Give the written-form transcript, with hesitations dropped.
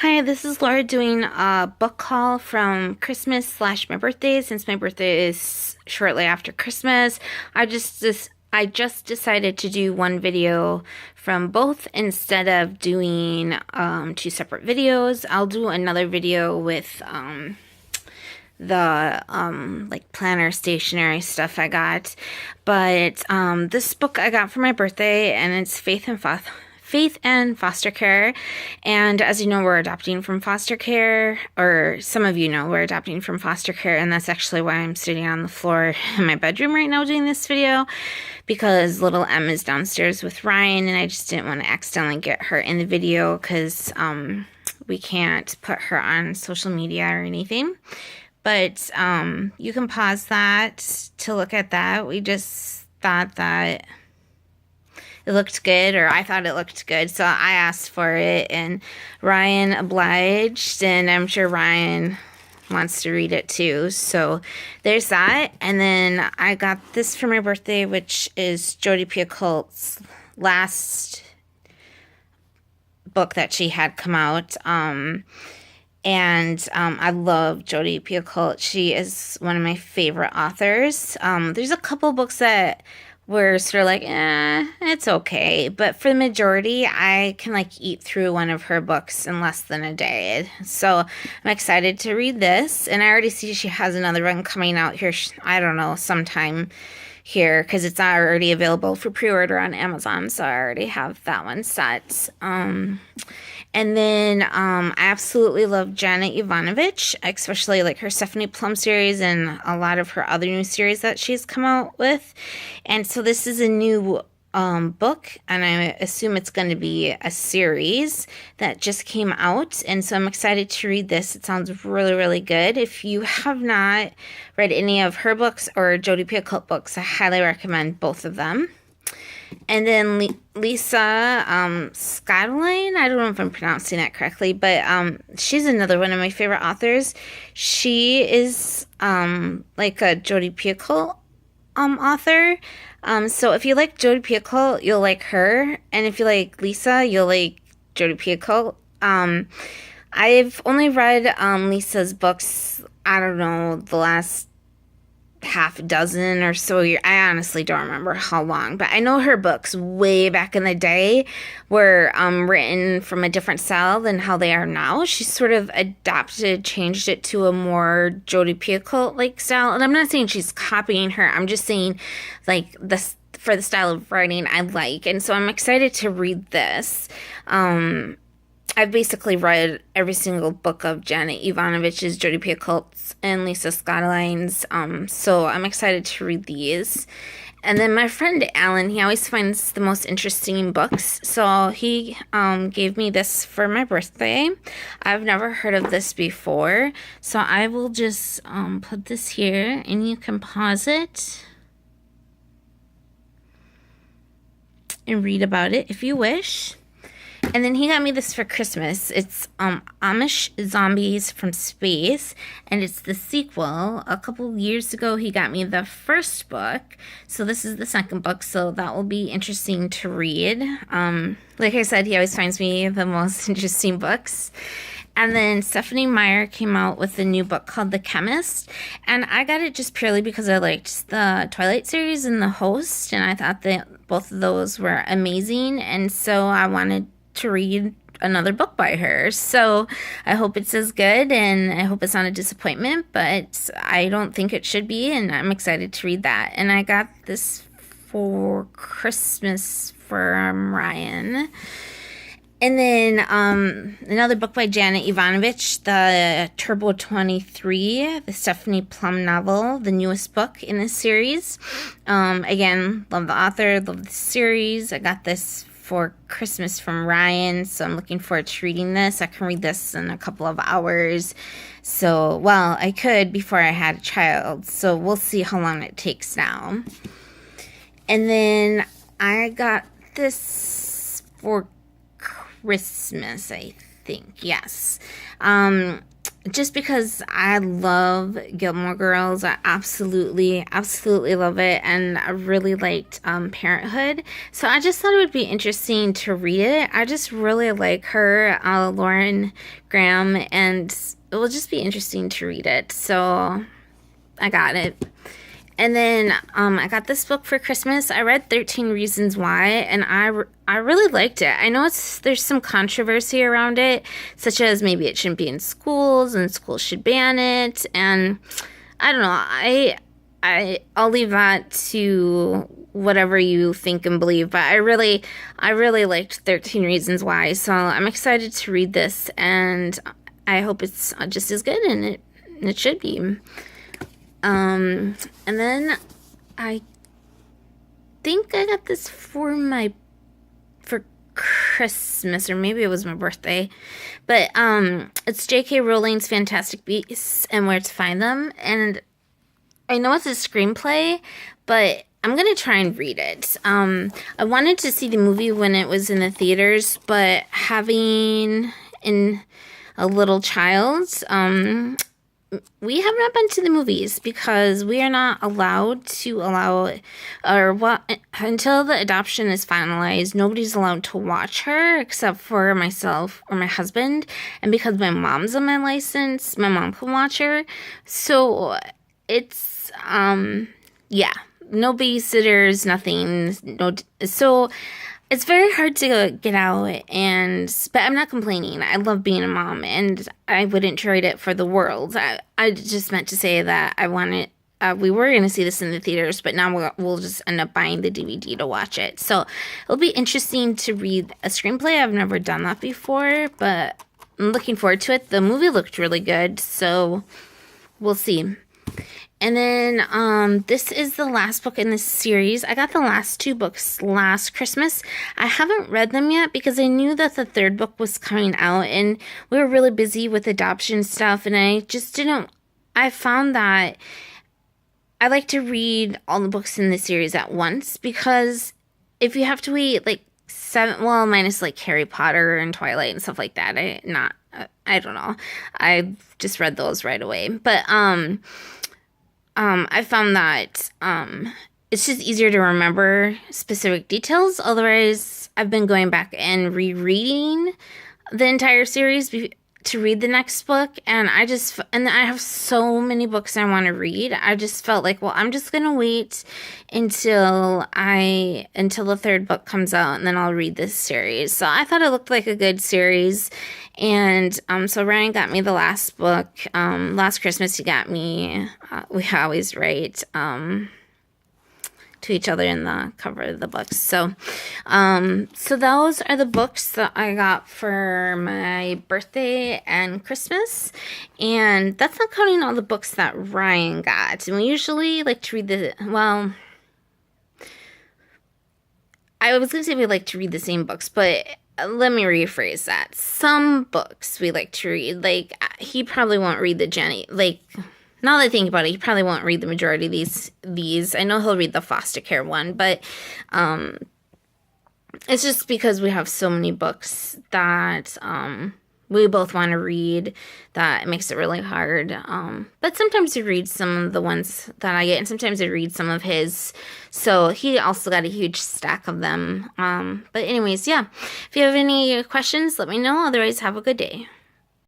Hi, this is Laura doing a book haul from Christmas slash my birthday. Since my birthday is shortly after Christmas, I just decided to do one video from both instead of doing two separate videos. I'll do another video with the like planner stationery stuff I got. But this book I got for my birthday, and it's Faith and Foster Care. And as you know, we're adopting from foster care, or some of you know we're adopting from foster care, and that's actually why I'm sitting on the floor in my bedroom right now doing this video, because little Em is downstairs with Ryan, and I just didn't want to accidentally get her in the video because we can't put her on social media or anything. But you can pause that to look at that. We just thought that it looked good, or I thought it looked good, so I asked for it, and Ryan obliged, and I'm sure Ryan wants to read it too. So there's that. And then I got this for my birthday, which is Jodi Picoult's last book that she had come out. I love Jodi Picoult. She is one of my favorite authors. There's a couple books that were sort of like, it's okay. But for the majority, I can like eat through one of her books in less than a day. So I'm excited to read this. And I already see she has another one coming out here, I don't know, sometime here, because it's already available for pre-order on Amazon. So I already have that one set. And then I absolutely love Janet Evanovich, especially like her Stephanie Plum series and a lot of her other new series that she's come out with. And so this is a new book, and I assume it's going to be a series that just came out. And so I'm excited to read this. It sounds really, really good. If you have not read any of her books or Jodi Picoult books, I highly recommend both of them. And then Lisa Scottoline, I don't know if I'm pronouncing that correctly, but she's another one of my favorite authors. She is like a Jodi Picoult author. So if you like Jodi Picoult, you'll like her. And if you like Lisa, you'll like Jodi Picoult. I've only read Lisa's books, I don't know, the last half a dozen or so years. I honestly don't remember how long, but I know her books way back in the day were written from a different style than how they are now. She sort of changed it to a more Jodi Picoult like style. And I'm not saying she's copying her. I'm just saying like this for the style of writing I like. And so I'm excited to read this. I've basically read every single book of Janet Evanovich's, Jodi Picoult's, and Lisa Scottoline's, so I'm excited to read these. And then my friend Alan, he always finds the most interesting books, so he gave me this for my birthday. I've never heard of this before, so I will just put this here, and you can pause it and read about it if you wish. And then he got me this for Christmas. It's Amish Zombies from Space, and it's the sequel. A couple years ago, he got me the first book, so this is the second book, so that will be interesting to read. Like I said, he always finds me the most interesting books. And then Stephanie Meyer came out with a new book called The Chemist, and I got it just purely because I liked the Twilight series and The Host, and I thought that both of those were amazing, and so I wanted to read another book by her. So I hope it's as good, and I hope it's not a disappointment, but I don't think it should be, and I'm excited to read that. And I got this for Christmas from Ryan. And then another book by Janet Evanovich, the Turbo 23, the Stephanie Plum novel, the newest book in this series. Again, love the author, love the series. I got this for Christmas from Ryan, so I'm looking forward to reading this. I can read this in a couple of hours. So, well, I could before I had a child, so we'll see how long it takes now. And then I got this for Christmas, I think, yes. just because I love Gilmore Girls. I absolutely, absolutely love it. And I really liked Parenthood. So I just thought it would be interesting to read it. I just really like her, Lauren Graham, and it will just be interesting to read it. So I got it. And then I got this book for Christmas. I read 13 Reasons Why, and I really liked it. I know there's some controversy around it, such as maybe it shouldn't be in schools and schools should ban it. And I don't know. I'll leave that to whatever you think and believe. But I really liked 13 Reasons Why. So I'm excited to read this, and I hope it's just as good, and it should be. And then I think I got this for Christmas, or maybe it was my birthday, but, it's J.K. Rowling's Fantastic Beasts and Where to Find Them, and I know it's a screenplay, but I'm gonna try and read it. I wanted to see the movie when it was in the theaters, but having a little child, we have not been to the movies because we are not allowed to until the adoption is finalized, nobody's allowed to watch her except for myself or my husband. And because my mom's on my license, my mom can watch her. So it's, yeah, no babysitters, nothing. No, so it's very hard to get out, but I'm not complaining. I love being a mom, and I wouldn't trade it for the world. I just meant to say that we were going to see this in the theaters, but now we'll just end up buying the DVD to watch it. So it'll be interesting to read a screenplay. I've never done that before, but I'm looking forward to it. The movie looked really good, so we'll see. And then this is the last book in this series. I got the last two books last Christmas. I haven't read them yet because I knew that the third book was coming out, and we were really busy with adoption stuff, and I just didn't. I found that I like to read all the books in the series at once, because if you have to wait like minus like Harry Potter and Twilight and stuff like that, I don't know. I just read those right away. But I found that it's just easier to remember specific details. Otherwise, I've been going back and rereading the entire series to read the next book, and I have so many books I want to read. I just felt like, well, I'm just gonna wait until the third book comes out, and then I'll read this series. So I thought it looked like a good series, and so Ryan got me the last book. Last Christmas he got me. We always write to each other in the cover of the books. So those are the books that I got for my birthday and Christmas. And that's not counting all the books that Ryan got. And we usually like to read I was going to say we like to read the same books, but let me rephrase that. Some books we like to read. Like, he probably won't read the Jenny, like, now that I think about it, he probably won't read the majority of these. I know he'll read the foster care one, but it's just because we have so many books that we both want to read that it makes it really hard. But sometimes he reads some of the ones that I get, and sometimes I read some of his. So he also got a huge stack of them. But anyways, yeah. If you have any questions, let me know. Otherwise, have a good day.